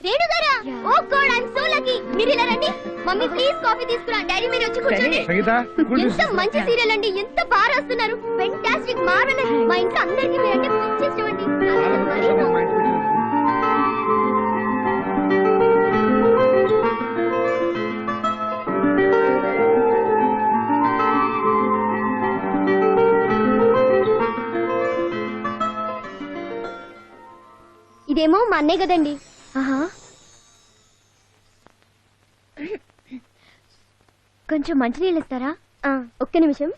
రేణు గారా oh god I am so lucky మీరు ఇలా రండి మమ్మీ ప్లీజ్ కాఫీ తీసుకురా డాడీ మీరు వచ్చి కూర్చోండి ఎంత మంచి సీరియల్ అండి ఎంత బాగా రాస్తున్నారు ఫెంటాస్టిక్ మార్వెలస్ మా ఇంట్లో అందరికీ మీరంటే పిచ్చి ఇష్టం అండి ఇదేమో మా అన్నయ్య కదండి కొంచెం మంచినీళ్ళు ఇస్తారా ఒక్క నిమిషం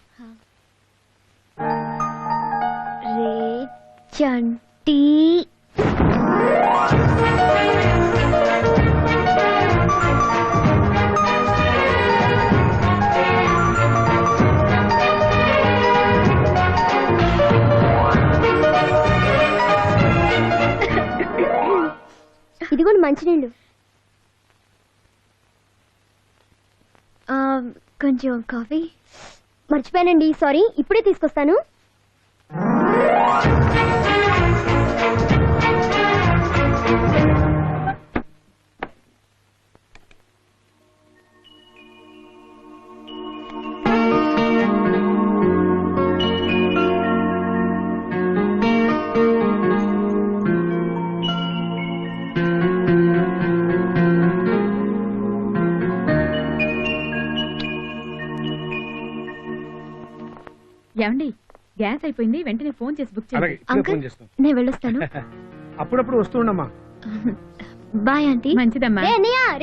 రే చంటి ఇదిగోండి మంచినీళ్ళు కొంచెం కాఫీ మర్చిపోయానండి సారీ ఇప్పుడే తీసుకొస్తాను ఏమండి గ్యాస్ అయిపోయింది వెంటనే ఫోన్ చేసి బుక్ చేయండి అంకుల్ నేను వెళ్ళొస్తాను అప్పుడప్పుడు వస్తుండమ్మా బాయ్ ఆంటీ మంచిదమ్మా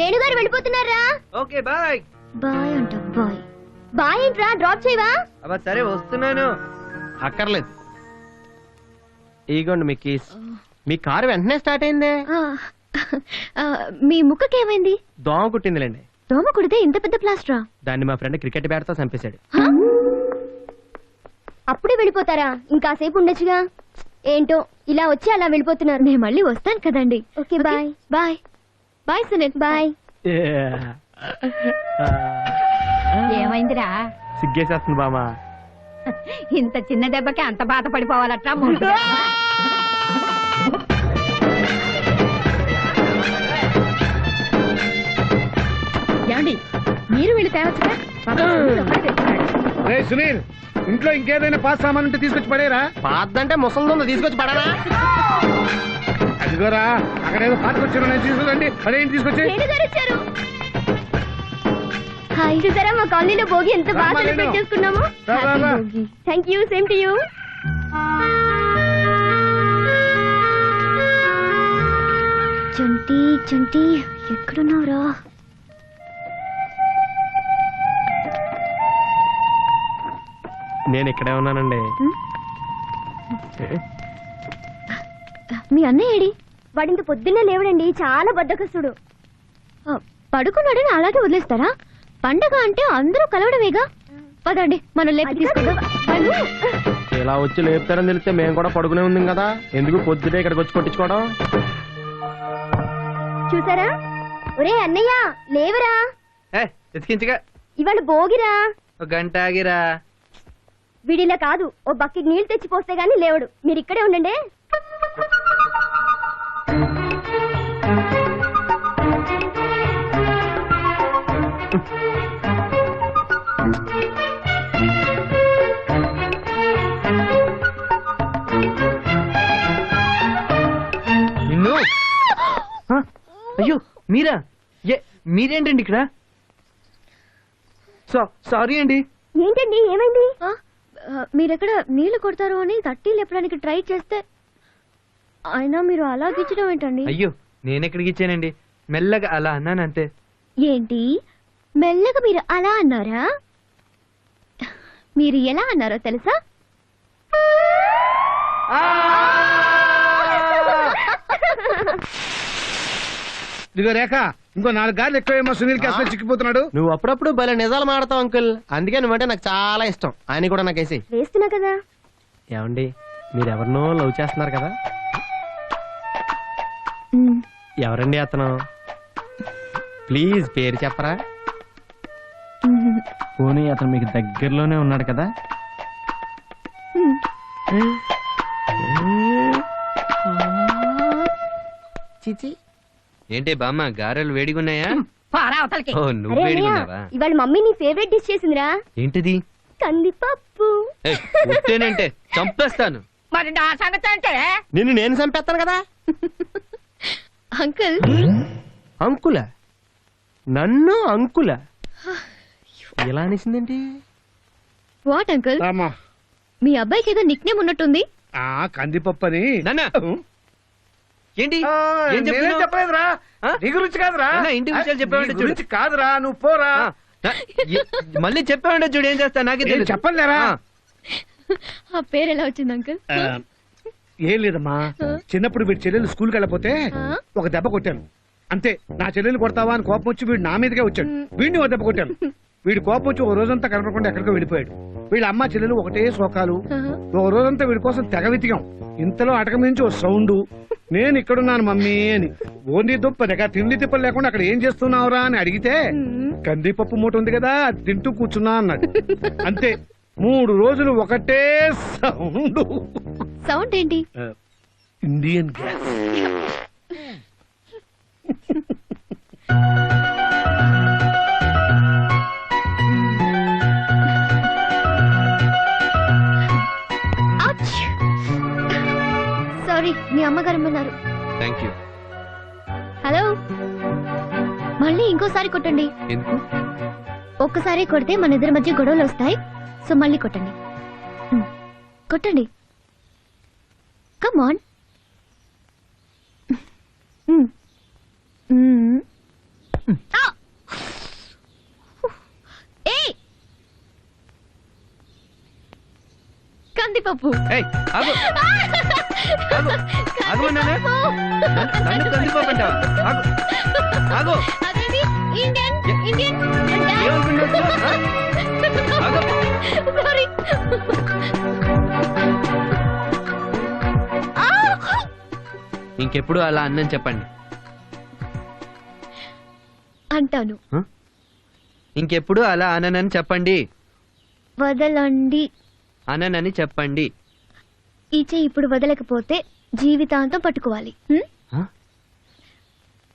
రేణు గారు వెళ్ళిపోతున్నారా ఓకే బాయ్ బాయ్ అంట బాయ్ బాయ్ ఏంట్రా డ్రాప్ చేయవా అబ్బా సరే వస్తున్నాను అక్కర్లేదు ఇగోండి మీ కీస్ మీ కారు వెంటనే స్టార్ట్ అయిందే మీ ముక్కకేమైంది దోమ కుట్టిందిలేండి దోమ కుడితే ఇంత పెద్ద ప్లాస్టరా దాన్ని మా ఫ్రెండ్ క్రికెట్ బ్యాట్ తో చంపేశాడు అప్పుడే వెళ్ళిపోతారా ఇంకాసేపు ఉండొచ్చుగా ఏంటో ఇలా వచ్చి అలా వెళ్ళిపోతున్నారు నేను మళ్ళీ వస్తాను కదండి okay bye bye bye Sunil bye ఏమైందిరా సిగ్గేసేస్తుంది బామా ఇంత చిన్న దెబ్బకి అంత బాధపడిపోవాలట్రా ఏమండి మీరు వెళ్ళి తేవచ్చుగా సునీల్ ఇంట్లో ఇంకేదైనా పాస్ సామాన్ ఉంటే తీసుకొచ్చి పడేరా పాదంటే ముసలిదో తీసుకొచ్చి పడారా అదిగోరా అక్కడేదో పాతకొచ్చారు నేను తీసుకురండి అదేంటి తీసుకొచ్చి హాయ్ చూసారా మా కాలనీలో భోగి ఎంత బాగా సెలబ్రేట్ చేసుకున్నాము thank you same to you Chanti Chanti ఎక్కడున్నావురా నేను ఇక్కడే ఉన్నానండి మీ అన్నయ్య ఏడి వాడింత పొద్దున్నే లేవడండి చాలా బద్దకస్తుడు పడుకున్నాడని అలాగే వదిలేస్తారా పండగ అంటే అందరూ కలవడమేగా పదండి మనం లేపి తీసుకుందాం ఇలా వచ్చి లేపుతారని తెలిస్తే మేము కూడా పడుకునే ఉంది కదా ఎందుకు పొద్దుటే ఇక్కడికి వచ్చి కొట్టించుకోవడం చూసారా ఒరే అన్నయ్య లేవరా ఎత్తికించగా ఇవాళ భోగిరా ఒక గంట ఆగిరా వీడిలా కాదు ఓ బకెట్ నీళ్లు తెచ్చి పోస్తే గానీ లేవడు మీరు ఇక్కడే ఉండండి నిన్ను అయ్యో మీరా మీరేంటండి ఇక్కడ సారీ అండి ఏంటండి ఏమైంది మీరెక్కడ నీళ్లు కొడతారు అని తట్టి లేపడానికి ట్రై చేస్తే అయినా మీరు అలా గిచ్చడం ఏంటండి అయ్యో నేనెక్కడికి ఇచ్చానండి మెల్లగా అలా అన్నాను అంతే ఏంటి మెల్లగా మీరు అలా అన్నారా మీరు ఎలా అన్నారో తెలుసా ఇదిగో రేఖ ఇంకో 4 గార్లు ఎక్కువేమో సునీల్ కేసులో చిక్కిపోతున్నాడు నువ్వు అప్పుడప్పుడు భలే నిజాలు మాడతావు అంకుల్ అందుకే నువ్వంటే నాకు చాలా ఇష్టం ఆయన కూడా నాకేసి వేస్తున్నా కదా ఏమండి మీరెవరినో లవ్ చేస్తున్నారు కదా ఎవరండి అతను ప్లీజ్ పేరు చెప్పరా పోనీ అతను మీకు దగ్గరలోనే ఉన్నాడు కదా చిచి ఏంటి బామ్మ గారెలు వేడిగున్నాయా? పారా అవతలకి. ఓ నువ్వు వేడిగున్నావా? ఇవాళ మమ్మీ నీ ఫేవరెట్ డిష్ చేసిందిరా, ఏంటిది? కందిపప్పు. ఏయ్, ఉట్టేనంటే చంపేస్తాను. మరి నా సంగతి అంటే నిన్ను నేను చంపేస్తాను కదా. అంకుల్, అంకుల నన్ను అంకుల ఎలా అనేసిందేంటి? What uncle? రామా మీ అబ్బాయికి ఏదో నిక్ నేమ్ ఉన్నట్టుంది. కందిపప్పు అని నాన్న ఏంటి ఆ, ఏం నేనేం చెప్తున్నావ్? చెప్పలేదురా, ఆ? నీ గురించి కాదురా, నాన్న, ఇంటి విషయాలు చెప్పావంటే నీ చూడు. గురించి కాదురా, నువ్వు పోరా. ఆ, మళ్ళీ చెప్పావంటే చూడు ఏం చేస్తా నాకే ఏం తెలియదు. చెప్పలేరా? ఆ, ఆ పేరు ఎలా వచ్చింది అంకుల్? ఏం లేదమ్మా, చిన్నప్పుడు వీడి చెల్లెలు స్కూల్కి వెళ్ళపోతే ఆ? ఒక దెబ్బ కొట్టాను అంతే. నా చెల్లెలు కొడతావా అని కోపం వచ్చి వీడు నా మీదకే వచ్చాడు. వీడిని ఒక దెబ్బ కొట్టాను. వీడి కోపం వచ్చి ఒక రోజంతా కనపడకుండా ఎక్కడికో వెళ్ళిపోయాడు. వీళ్ళ అమ్మ చెల్లెలు ఒకటే శోకాలు. ఒక రోజంతా వీడి కోసం తెగ వెతికాం. ఇంతలో అటక నుంచి ఓ సౌండ్, నేను ఇక్కడున్నాను మమ్మీ అని. ఓన్లీ దుప్పదగా తిండి తిప్పలు లేకుండా అక్కడ ఏం చేస్తున్నావురా అని అడిగితే, కందిపప్పు మూట ఉంది కదా అది తింటూ కూర్చున్నా అన్నాడు. అంతే, 3 రోజులు ఒకటే సౌండ్. సౌండ్ ఏంటి? Indian gas. సారీ, మీ అమ్మగారు అన్నారు. Thank you. హలో, మళ్ళీ ఇంకోసారి కొట్టండి. ఎందుకు? ఒక్కసారి కొడితే మన ఇద్దరి మధ్య గొడవలు వస్తాయి. సో మళ్ళీ కొట్టండి. కొట్టండి, కమ్ ఆన్. కందిపప్పు. ఏయ్, ఆగు. ఆగు. ఆగమన్నానా? నన్ను కందిపప్పు అంటావా? ఆగు. ఆగు. అదేంటి? ఇండియన్ ఇండియన్ ఏమనుకున్నావు? ఆగు. సారీ. ఇంకెప్పుడు అలా అన్నని చెప్పండి. అంటాను. ఇంకెప్పుడు అలా అననని చెప్పండి. వదలండి. అననని చెప్పండి. ఈ చెయ్యి ఇప్పుడు వదలకపోతే జీవితాంతం పట్టుకోవాలి. ఆ?